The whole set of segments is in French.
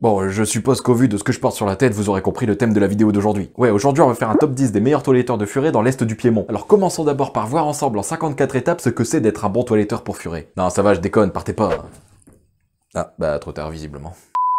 Bon, je suppose qu'au vu de ce que je porte sur la tête, vous aurez compris le thème de la vidéo d'aujourd'hui. Ouais, aujourd'hui on va faire un top 10 des meilleurs toiletteurs de furet dans l'est du Piémont. Alors commençons d'abord par voir ensemble en 54 étapes ce que c'est d'être un bon toiletteur pour furet. Non, ça va, je déconne, partez pas. Ah, bah trop tard visiblement.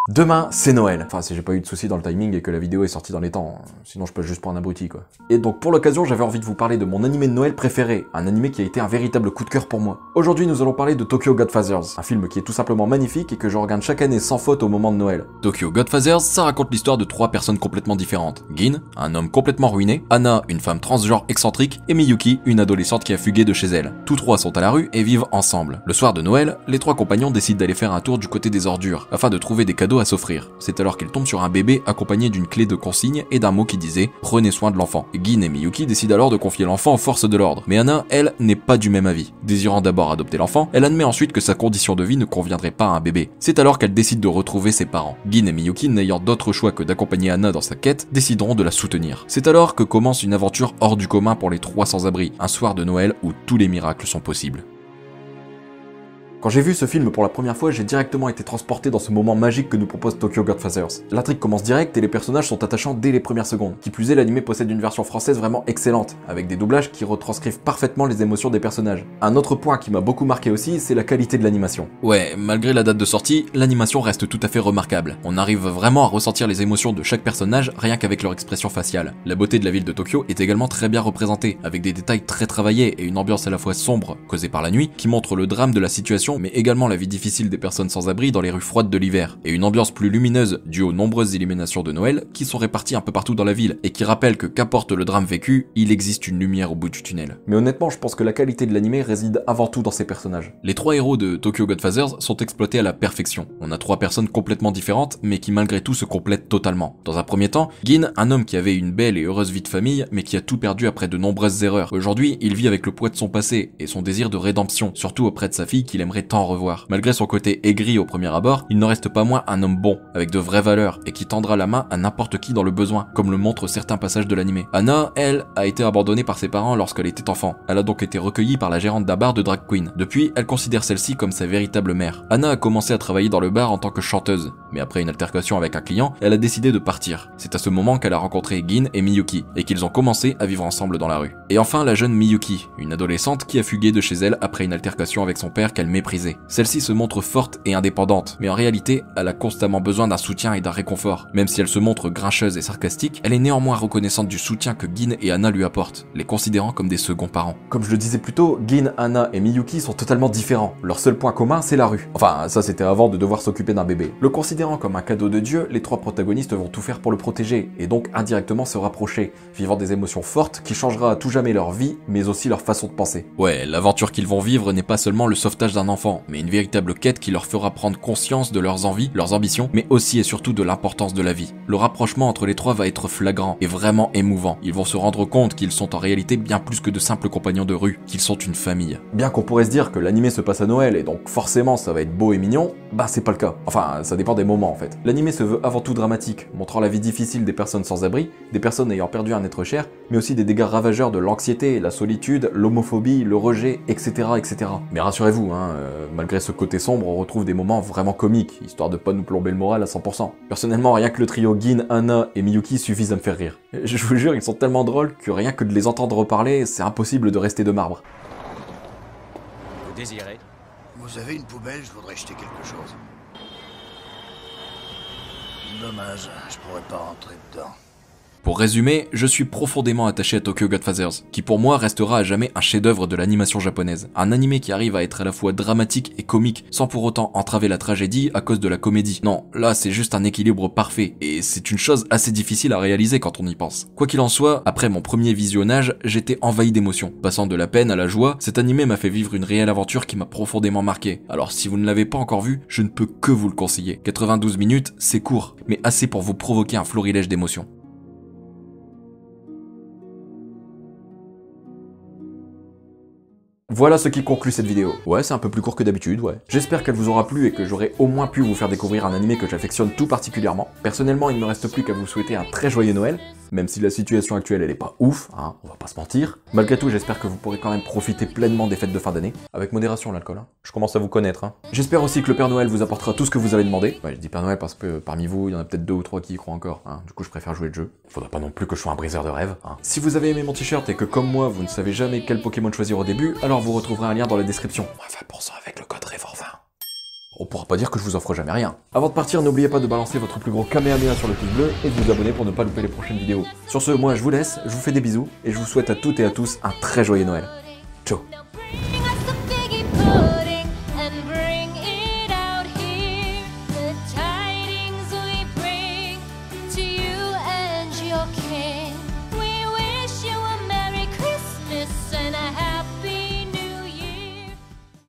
Demain, c'est Noël. Enfin, si j'ai pas eu de soucis dans le timing et que la vidéo est sortie dans les temps. Sinon, je peux juste prendre un abruti, quoi. Et donc, pour l'occasion, j'avais envie de vous parler de mon animé de Noël préféré. Un animé qui a été un véritable coup de cœur pour moi. Aujourd'hui, nous allons parler de Tokyo Godfathers. Un film qui est tout simplement magnifique et que je regarde chaque année sans faute au moment de Noël. Tokyo Godfathers, ça raconte l'histoire de trois personnes complètement différentes. Gin, un homme complètement ruiné. Anna, une femme transgenre excentrique. Et Miyuki, une adolescente qui a fugué de chez elle. Tous trois sont à la rue et vivent ensemble. Le soir de Noël, les trois compagnons décident d'aller faire un tour du côté des ordures, afin de trouver des cadeaux à s'offrir. C'est alors qu'ils tombent sur un bébé accompagné d'une clé de consigne et d'un mot qui disait « Prenez soin de l'enfant ». Gin et Miyuki décident alors de confier l'enfant aux forces de l'ordre. Mais Anna, elle, n'est pas du même avis. Désirant d'abord adopter l'enfant, elle admet ensuite que sa condition de vie ne conviendrait pas à un bébé. C'est alors qu'elle décide de retrouver ses parents. Gin et Miyuki, n'ayant d'autre choix que d'accompagner Anna dans sa quête, décideront de la soutenir. C'est alors que commence une aventure hors du commun pour les trois sans-abri, un soir de Noël où tous les miracles sont possibles. Quand j'ai vu ce film pour la première fois, j'ai directement été transporté dans ce moment magique que nous propose Tokyo Godfathers. L'intrigue commence direct et les personnages sont attachants dès les premières secondes. Qui plus est, l'anime possède une version française vraiment excellente, avec des doublages qui retranscrivent parfaitement les émotions des personnages. Un autre point qui m'a beaucoup marqué aussi, c'est la qualité de l'animation. Ouais, malgré la date de sortie, l'animation reste tout à fait remarquable. On arrive vraiment à ressentir les émotions de chaque personnage rien qu'avec leur expression faciale. La beauté de la ville de Tokyo est également très bien représentée, avec des détails très travaillés et une ambiance à la fois sombre, causée par la nuit, qui montre le drame de la situation, mais également la vie difficile des personnes sans abri dans les rues froides de l'hiver, et une ambiance plus lumineuse due aux nombreuses illuminations de Noël qui sont réparties un peu partout dans la ville, et qui rappellent que qu'importe le drame vécu, il existe une lumière au bout du tunnel. Mais honnêtement, je pense que la qualité de l'animé réside avant tout dans ses personnages. Les trois héros de Tokyo Godfathers sont exploités à la perfection. On a trois personnes complètement différentes, mais qui malgré tout se complètent totalement. Dans un premier temps, Gin, un homme qui avait une belle et heureuse vie de famille, mais qui a tout perdu après de nombreuses erreurs. Aujourd'hui, il vit avec le poids de son passé, et son désir de rédemption, surtout auprès de sa fille qu'il aimerait tant revoir. Malgré son côté aigri au premier abord, il n'en reste pas moins un homme bon, avec de vraies valeurs, et qui tendra la main à n'importe qui dans le besoin, comme le montrent certains passages de l'animé. Anna, elle, a été abandonnée par ses parents lorsqu'elle était enfant. Elle a donc été recueillie par la gérante d'un bar de drag queen. Depuis, elle considère celle-ci comme sa véritable mère. Anna a commencé à travailler dans le bar en tant que chanteuse, mais après une altercation avec un client, elle a décidé de partir. C'est à ce moment qu'elle a rencontré Gin et Miyuki, et qu'ils ont commencé à vivre ensemble dans la rue. Et enfin, la jeune Miyuki, une adolescente qui a fugué de chez elle après une altercation avec son père qu'elle méprisait. Celle-ci se montre forte et indépendante, mais en réalité, elle a constamment besoin d'un soutien et d'un réconfort. Même si elle se montre grincheuse et sarcastique, elle est néanmoins reconnaissante du soutien que Gin et Anna lui apportent, les considérant comme des seconds parents. Comme je le disais plus tôt, Gin, Anna et Miyuki sont totalement différents. Leur seul point commun, c'est la rue. Enfin, ça c'était avant de devoir s'occuper d'un bébé. Le considérant comme un cadeau de Dieu, les trois protagonistes vont tout faire pour le protéger, et donc indirectement se rapprocher, vivant des émotions fortes qui changera à tout jamais leur vie, mais aussi leur façon de penser. Ouais, l'aventure qu'ils vont vivre n'est pas seulement le sauvetage d'un enfant, mais une véritable quête qui leur fera prendre conscience de leurs envies, leurs ambitions, mais aussi et surtout de l'importance de la vie. Le rapprochement entre les trois va être flagrant et vraiment émouvant. Ils vont se rendre compte qu'ils sont en réalité bien plus que de simples compagnons de rue, qu'ils sont une famille. Bien qu'on pourrait se dire que l'animé se passe à Noël et donc forcément ça va être beau et mignon, bah c'est pas le cas. Enfin, ça dépend des moments en fait. L'animé se veut avant tout dramatique, montrant la vie difficile des personnes sans abri, des personnes ayant perdu un être cher, mais aussi des dégâts ravageurs de l'anxiété, la solitude, l'homophobie, le rejet, etc. etc. Mais rassurez-vous, malgré ce côté sombre, on retrouve des moments vraiment comiques, histoire de pas nous plomber le moral à 100%. Personnellement, rien que le trio Gin, Anna et Miyuki suffisent à me faire rire. Je vous jure, ils sont tellement drôles que rien que de les entendre parler, c'est impossible de rester de marbre. Vous désirez? Vous avez une poubelle, je voudrais jeter quelque chose. Dommage, je pourrais pas rentrer dedans. Pour résumer, je suis profondément attaché à Tokyo Godfathers, qui pour moi restera à jamais un chef-d'œuvre de l'animation japonaise. Un animé qui arrive à être à la fois dramatique et comique, sans pour autant entraver la tragédie à cause de la comédie. Non, là c'est juste un équilibre parfait, et c'est une chose assez difficile à réaliser quand on y pense. Quoi qu'il en soit, après mon premier visionnage, j'étais envahi d'émotions. Passant de la peine à la joie, cet animé m'a fait vivre une réelle aventure qui m'a profondément marqué. Alors si vous ne l'avez pas encore vu, je ne peux que vous le conseiller. 92 minutes, c'est court, mais assez pour vous provoquer un florilège d'émotions. Voilà ce qui conclut cette vidéo. Ouais, c'est un peu plus court que d'habitude, ouais. J'espère qu'elle vous aura plu et que j'aurai au moins pu vous faire découvrir un animé que j'affectionne tout particulièrement. Personnellement, il ne me reste plus qu'à vous souhaiter un très joyeux Noël. même si la situation actuelle elle est pas ouf, hein, on va pas se mentir. Malgré tout, j'espère que vous pourrez quand même profiter pleinement des fêtes de fin d'année, avec modération l'alcool, hein. Je commence à vous connaître, hein. J'espère aussi que le Père Noël vous apportera tout ce que vous avez demandé. Ouais, je dis Père Noël parce que parmi vous, il y en a peut-être 2 ou 3 qui y croient encore, hein. Du coup, je préfère jouer le jeu. Faudra pas non plus que je sois un briseur de rêve, hein. Si vous avez aimé mon t-shirt et que comme moi, vous ne savez jamais quel Pokémon choisir au début, alors vous retrouverez un lien dans la description. Moins 20% avec le code REVOR20. On pourra pas dire que je vous offre jamais rien. Avant de partir, n'oubliez pas de balancer votre plus gros Kamehameha sur le pouce bleu et de vous abonner pour ne pas louper les prochaines vidéos. Sur ce, moi je vous laisse, je vous fais des bisous et je vous souhaite à toutes et à tous un très joyeux Noël.